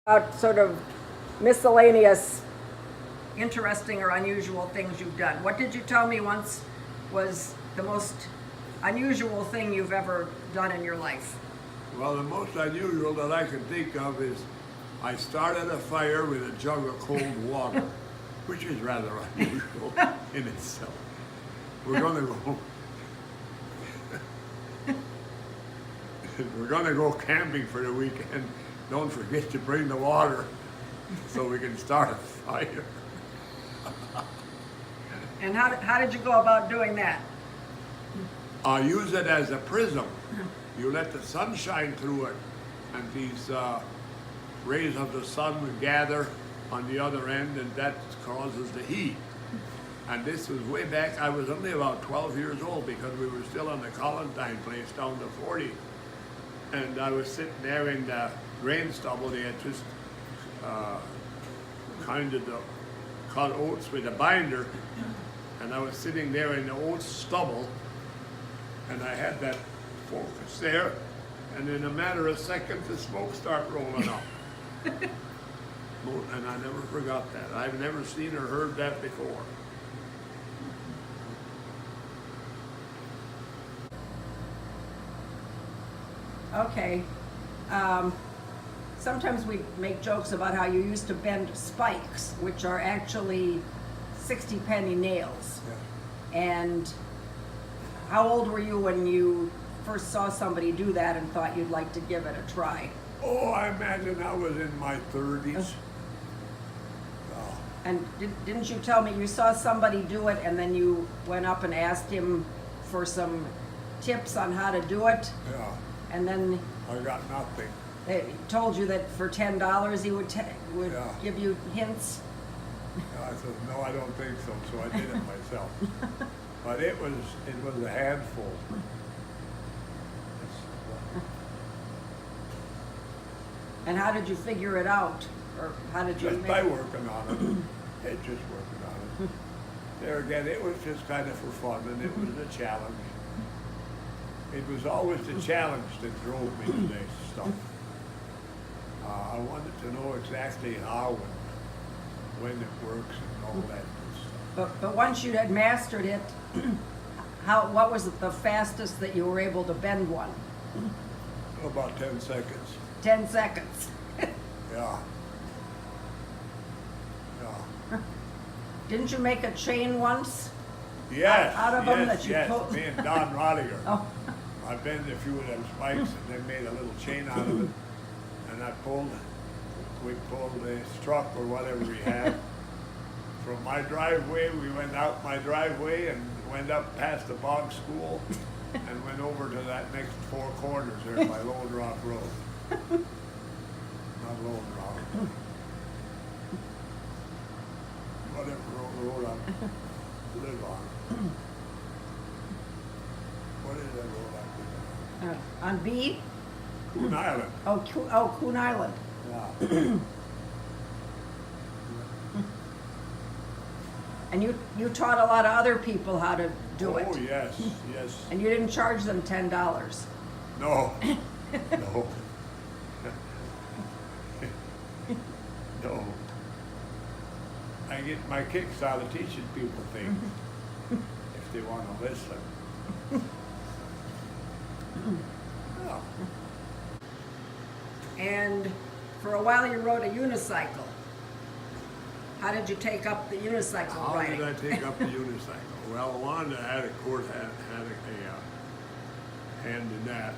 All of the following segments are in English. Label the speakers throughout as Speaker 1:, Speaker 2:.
Speaker 1: About sort of miscellaneous, interesting or unusual things you've done. What did you tell me once was the most unusual thing you've ever done in your life?
Speaker 2: Well, the most unusual that I can think of is I started a fire with a jug of cold water, which is rather unusual in itself. We're gonna go. We're gonna go camping for the weekend. Don't forget to bring the water so we can start a fire.
Speaker 1: And how did you go about doing that?
Speaker 2: Use it as a prism. You let the sun shine through it, and these rays of the sun would gather on the other end, and that causes the heat. And this was way back, I was only about 12 years old because we were still on the Collentine place down to 40. And I was sitting there in the grain stubble. They had just kind of cut oats with a binder, and I was sitting there in the oats stubble, and I had that focus there, and in a matter of seconds the smoke started rolling up. And I never forgot that. I've never seen or heard that before.
Speaker 1: Okay. Sometimes we make jokes about how you used to bend spikes, which are actually 60-penny nails.
Speaker 2: Yeah.
Speaker 1: And how old were you when you first saw somebody do that and thought you'd like to give it a try?
Speaker 2: Oh, I imagine I was in my 30s.
Speaker 1: And didn't you tell me you saw somebody do it and then you went up and asked him for some tips on how to do it?
Speaker 2: Yeah,
Speaker 1: And then
Speaker 2: I got nothing.
Speaker 1: they told you that for $10 he would
Speaker 2: Yeah.
Speaker 1: give you hints?
Speaker 2: I said, no, I don't think so, so I did it myself. But it was a handful.
Speaker 1: And how did you figure it out? Or how did you
Speaker 2: Just
Speaker 1: make
Speaker 2: by
Speaker 1: it?
Speaker 2: working on it. It just working on it. There again, it was just kind of for fun, and it was a challenge. It was always the challenge that drove me to this stuff. I wanted to know exactly how and when it works and all that good stuff.
Speaker 1: But once you had mastered it, what was the fastest that you were able to bend one?
Speaker 2: About 10 seconds.
Speaker 1: 10 seconds.
Speaker 2: Yeah. Yeah.
Speaker 1: Didn't you make a chain once?
Speaker 2: Yes,
Speaker 1: Out of them
Speaker 2: yes,
Speaker 1: that you
Speaker 2: yes.
Speaker 1: pulled?
Speaker 2: Me and Don Rodiger.
Speaker 1: Oh,
Speaker 2: I bent a few of them spikes and then made a little chain out of it. And we pulled a truck or whatever we had. From my driveway, we went out my driveway and went up past the bog school and went over to that next four corners there by Lone Rock Road. Not Lone Rock. Whatever road I live on. What is that road I live
Speaker 1: on B?
Speaker 2: on? Coon Island.
Speaker 1: Oh, Coon Island.
Speaker 2: Yeah.
Speaker 1: And you taught a lot of other people how to do it.
Speaker 2: Oh, yes, yes.
Speaker 1: And you didn't charge them $10.
Speaker 2: No, no. No. I get my kicks out of teaching people things if they want to listen. Yeah.
Speaker 1: And for a while you rode a unicycle. How did you take up the unicycle
Speaker 2: How
Speaker 1: riding?
Speaker 2: did I take up the unicycle? Well, Wanda had a hand in that.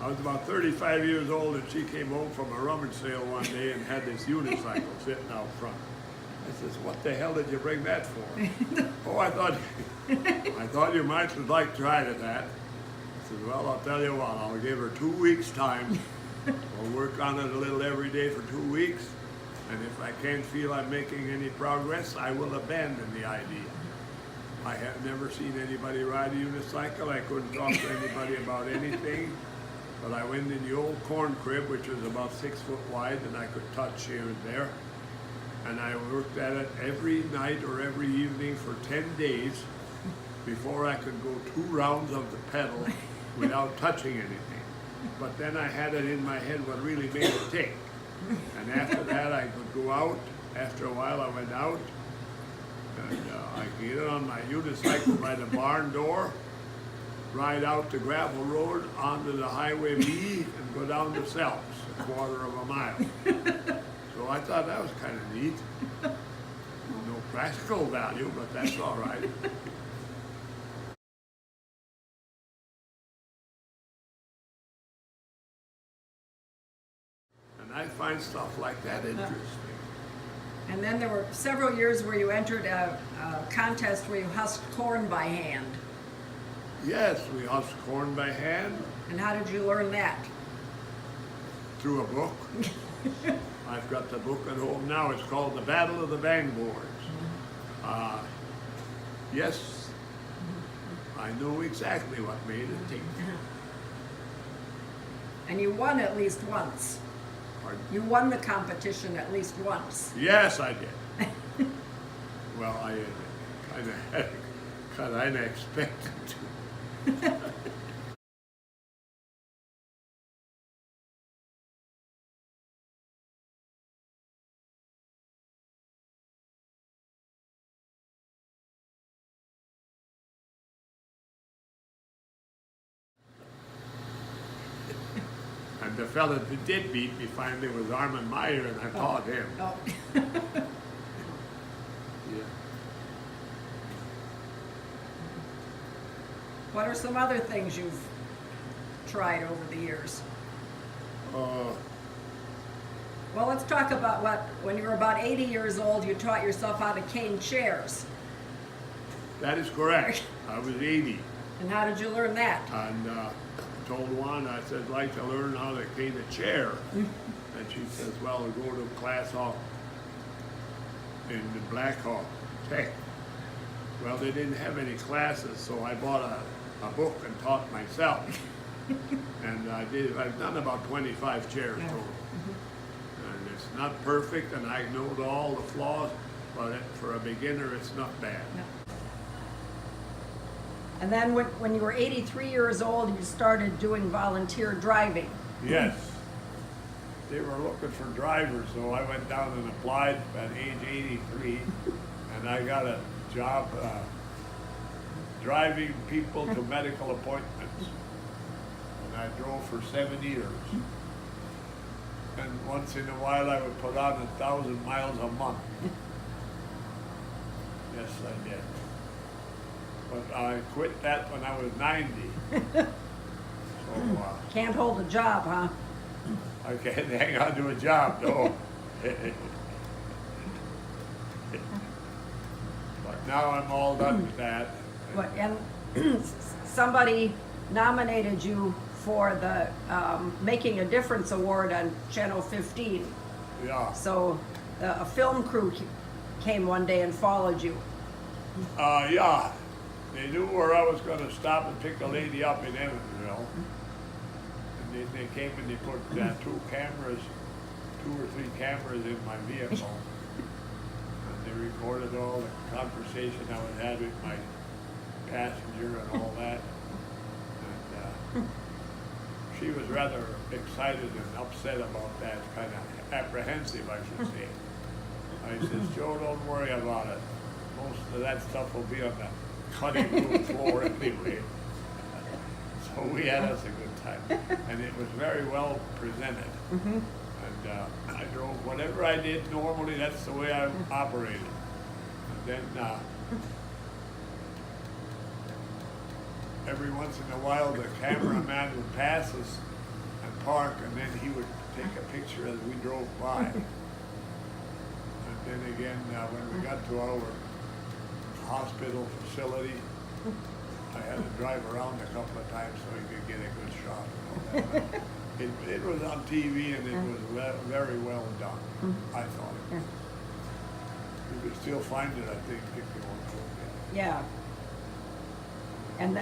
Speaker 2: I was about 35 years old and she came home from a rummage sale one day and had this unicycle sitting out front. I says, what the hell did you bring that for? Oh, I thought you might like trying it that. I said, well, I'll tell you what, I'll give her 2 weeks time. We'll work on it a little every day for 2 weeks. And if I can't feel I'm making any progress, I will abandon the idea. I have never seen anybody ride a unicycle. I couldn't talk to anybody about anything. But I went in the old corn crib, which was about 6 foot wide, and I could touch here and there. And I worked at it every night or every evening for 10 days before I could go 2 rounds of the pedal without touching anything. But then I had it in my head what really made it tick. And after that, I could go out. After a while, I went out, and I could get on my unicycle by the barn door, ride out the gravel road onto the Highway B, and go down to Selps, a quarter of a mile. So I thought that was kind of neat. No practical value, but that's all right. And I find stuff like that interesting.
Speaker 1: And then there were several years where you entered a contest where you husked corn by hand.
Speaker 2: Yes, we husk corn by hand
Speaker 1: And how did you learn that?
Speaker 2: through a book. I've got the book at home now. It's called The Battle of the Bangboards. Yes, I know exactly what made it take.
Speaker 1: And you won at least once.
Speaker 2: Pardon?
Speaker 1: You won the competition at least once.
Speaker 2: Yes, I did. Well, I kind of unexpected to. And the fella that did beat me finally was Armin Meyer, and I taught him.
Speaker 1: Oh.
Speaker 2: Yeah.
Speaker 1: What are some other things you've tried over the years? Well, let's talk about when you were about 80 years old, you taught yourself how to cane chairs.
Speaker 2: That is correct. I was 80,
Speaker 1: And how did you learn that?
Speaker 2: and told one, I said, I'd like to learn how to cane a chair. And she says, well, we'll go to class off in the Black Hawk Tech. Well, they didn't have any classes, so I bought a book and taught myself. And I've done about 25 chairs total. And it's not perfect, and I know all the flaws, but for a beginner, it's not bad.
Speaker 1: No. And then when you were 83 years old, you started doing volunteer driving.
Speaker 2: Yes. They were looking for drivers, so I went down and applied at age 83, and I got a job driving people to medical appointments. And I drove for 7 years. And once in a while I would put on 1,000 miles a month. Yes, I did. But I quit that when I was 90. So
Speaker 1: Can't hold a job, huh?
Speaker 2: I can't hang on to a job, though. But now I'm all done with that.
Speaker 1: And somebody nominated you for the Making a Difference Award on Channel 15.
Speaker 2: Yeah.
Speaker 1: So a film crew came one day and followed you.
Speaker 2: Yeah. They knew where I was going to stop and pick a lady up in Evansville. And they came and they put 2 or 3 cameras in my vehicle. And they recorded all the conversation I would have with my passenger and all that. And she was rather excited and upset about that, kind of apprehensive, I should say. I says, Joe, don't worry about it. Most of that stuff will be on the cutting room floor anyway. So we had us a good time. And it was very well presented. And I drove, whatever I did normally, that's the way I operated. And then every once in a while the cameraman would pass us and park, and then he would take a picture as we drove by. And then again, when we got to our hospital facility, I had to drive around a couple of times so he could get a good shot. It was on TV, and it was very well done. I thought it was. You could still find it, I think, if you want to look at it.
Speaker 1: Yeah. And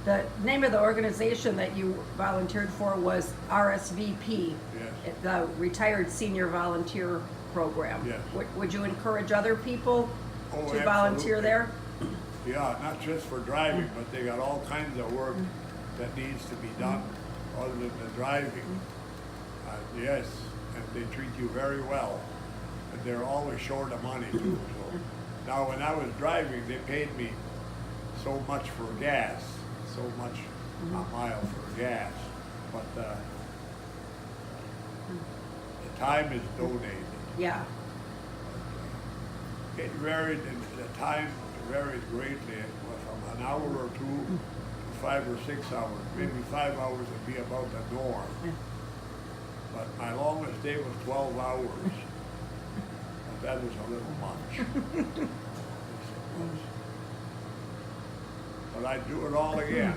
Speaker 1: the name of the organization that you volunteered for was RSVP,
Speaker 2: Yes.
Speaker 1: the Retired Senior Volunteer Program.
Speaker 2: Yes.
Speaker 1: Would you encourage other people
Speaker 2: Oh,
Speaker 1: to volunteer
Speaker 2: absolutely.
Speaker 1: there?
Speaker 2: Yeah, not just for driving, but they got all kinds of work that needs to be done other than the driving. Yes, they treat you very well. And they're always short of money too, so. Now, when I was driving, they paid me so much for gas, so much a mile for gas. But, the time is donated.
Speaker 1: Yeah.
Speaker 2: It varied, and the time varies greatly, from an hour or two to 5 or 6 hours. Maybe 5 hours would be about the norm. But my longest day was 12 hours. But that was a little much. Yes, it was. But I'd do it all again.